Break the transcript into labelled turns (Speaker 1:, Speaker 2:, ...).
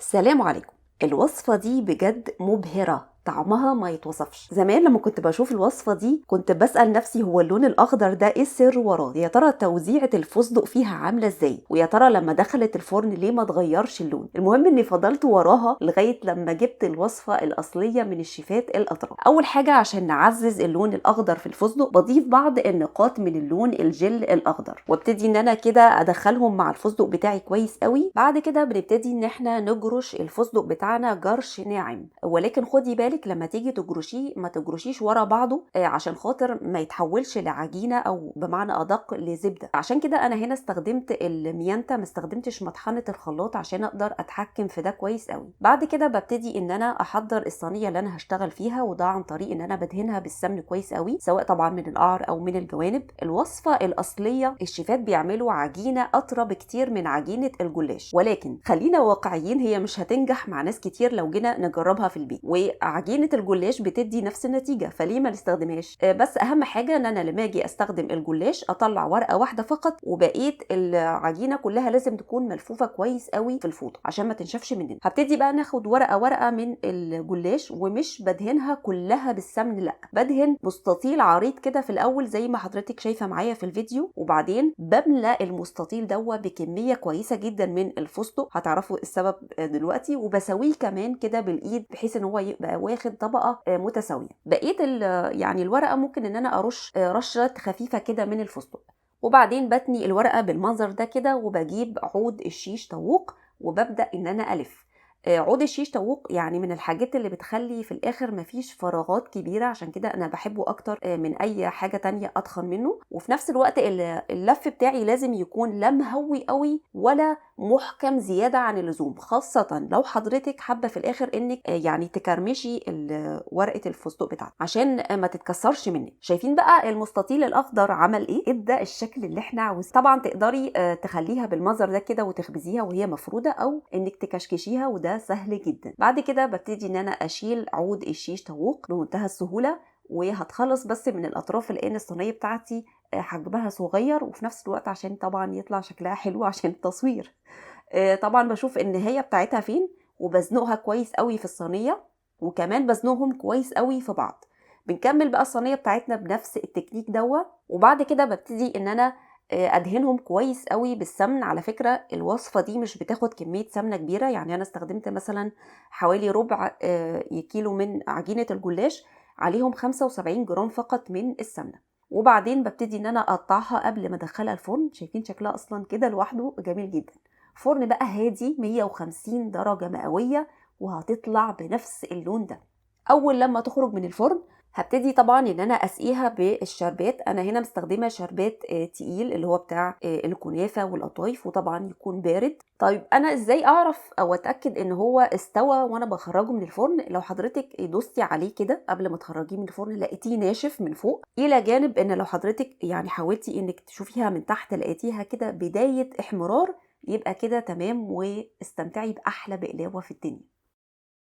Speaker 1: السلام عليكم. الوصفة دي بجد مبهرة، طعمها ما يتوصفش. زمان لما كنت بشوف الوصفة دي كنت بسأل نفسي هو اللون الأخضر ده ايه السر وراه؟ يا ترى توزيعة الفستق فيها عاملة ازاي؟ ويا ترى لما دخلت الفرن ليه ما اتغيرش اللون؟ المهم اني فضلت وراها لغاية لما جبت الوصفة الأصلية من الشيفات الأتراك. أول حاجة عشان نعزز اللون الأخضر في الفستق بضيف بعض النقاط من اللون الجل الأخضر، وابتدي ان انا كده ادخلهم مع الفستق بتاعي كويس قوي. بعد كده بنبتدي ان احنا نجرش الفستق بتاعنا جرش ناعم، ولكن خدي بالك لما تيجي تجرشيه ما تجرشيش ورا بعضه عشان خاطر ما يتحولش لعجينه او بمعنى ادق لزبده. عشان كده انا هنا استخدمت الميانتا، ما استخدمتش مطحنه الخلاط عشان اقدر اتحكم في ده كويس قوي. بعد كده ببتدي ان انا احضر الصينيه اللي انا هشتغل فيها، وده عن طريق ان انا بدهنها بالسمن كويس قوي، سواء طبعا من القعر او من الجوانب. الوصفه الاصليه الشيفات بيعملوا عجينه اطرى بكتير من عجينه الجلاش، ولكن خلينا واقعيين هي مش هتنجح مع ناس كتير لو جينا نجربها في البيت، وعجينه الجلاش بتدي نفس النتيجه، فليه ما نستخدمهاش؟ بس اهم حاجه ان انا لما اجي استخدم الجلاش اطلع ورقه واحده فقط، وبقيه العجينه كلها لازم تكون ملفوفه كويس قوي في الفوطه عشان ما تنشفش مننا. هبتدي بقى ناخد ورقه ورقه من الجلاش، ومش بدهنها كلها بالسمن، لا، بدهن مستطيل عريض كده في الاول زي ما حضرتك شايفه معايا في الفيديو، وبعدين بملى المستطيل دوه بكميه كويسه جدا من الفستق، هتعرفوا السبب دلوقتي، وبسويه كمان كده بالايد بحيث ان هو يبقى واخد طبقه متساويه. بقيه يعني الورقه ممكن ان انا ارش رشه خفيفه كده من الفستق، وبعدين بتني الورقه بالمنظر ده كده، وبجيب عود الشيش طاووق وببدا ان انا الف. عود الشيش طاووق يعني من الحاجات اللي بتخلي في الاخر مفيش فراغات كبيره، عشان كده انا بحبه اكتر من اي حاجه تانية اتخن منه. وفي نفس الوقت اللف بتاعي لازم يكون لا مهوي قوي ولا محكم زياده عن اللزوم، خاصه لو حضرتك حابه في الاخر انك يعني تكرمشي ورقه الفستق بتاعتك عشان ما تتكسرش منك. شايفين بقى المستطيل الاخضر عمل ايه؟ ادى الشكل اللي احنا عاوزينه. طبعا تقدري تخليها بالمنظر ده كده وتخبزيها وهي مفروده، او انك تكشكشيها، وده سهل جدا. بعد كده ببتدي ان انا اشيل عود الشيش طاووق بمنتهى السهوله، وهتخلص بس من الاطراف لان الصينيه بتاعتي حجمها صغير، وفي نفس الوقت عشان طبعا يطلع شكلها حلو عشان التصوير. طبعا بشوف النهايه بتاعتها فين، وبزنقها كويس قوي في الصينيه، وكمان بزنقهم كويس قوي في بعض. بنكمل بقى الصينيه بتاعتنا بنفس التكنيك دوت، وبعد كده ببتدي ان انا ادهنهم كويس قوي بالسمن. على فكره الوصفه دي مش بتاخد كميه سمنه كبيره، يعني انا استخدمت مثلا حوالي ربع كيلو من عجينه الجلاش، عليهم 75 جرام فقط من السمنه. وبعدين ببتدي ان انا اقطعها قبل ما ادخلها الفرن. شايفين شكلها اصلا كده لوحده جميل جدا. فرن بقى هادي 150 درجه مئويه، وهتطلع بنفس اللون ده. اول لما تخرج من الفرن هبتدي طبعا ان انا اسقيها بالشربات. انا هنا مستخدمه شربات تقيل اللي هو بتاع الكنافه والقطايف، وطبعا يكون بارد. طيب انا ازاي اعرف او اتاكد ان هو استوى وانا بخرجه من الفرن؟ لو حضرتك دوستي عليه كده قبل ما تخرجيه من الفرن لقيتيه ناشف من فوق، الى جانب ان لو حضرتك يعني حاولتي انك تشوفيها من تحت لقيتيها كده بدايه احمرار، يبقى كده تمام، واستمتعي باحلى بقلاوه في الدنيا.